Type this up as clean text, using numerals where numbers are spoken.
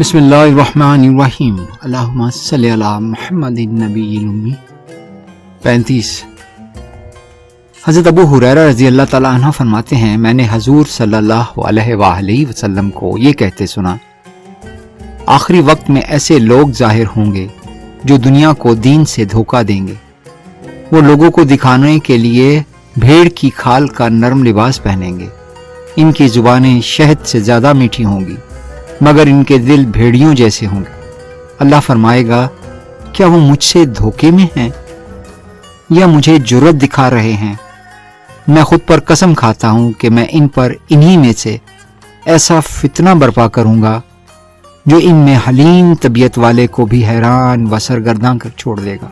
بسم اللہ الرحمن الرحیم، اللہم صلی علی محمد النبی الامی۔ 35۔ حضرت ابو ہریرہ رضی اللہ تعالیٰ عنہ فرماتے ہیں، میں نے حضور صلی اللہ علیہ وآلہ وسلم کو یہ کہتے سنا، آخری وقت میں ایسے لوگ ظاہر ہوں گے جو دنیا کو دین سے دھوکہ دیں گے۔ وہ لوگوں کو دکھانے کے لیے بھیڑ کی کھال کا نرم لباس پہنیں گے، ان کی زبانیں شہد سے زیادہ میٹھی ہوں گی مگر ان کے دل بھیڑیوں جیسے ہوں گے۔ اللہ فرمائے گا، کیا وہ مجھ سے دھوکے میں ہیں یا مجھے جرأت دکھا رہے ہیں؟ میں خود پر قسم کھاتا ہوں کہ میں ان پر انہی میں سے ایسا فتنہ برپا کروں گا جو ان میں حلیم طبیعت والے کو بھی حیران و سرگرداں کر چھوڑ دے گا۔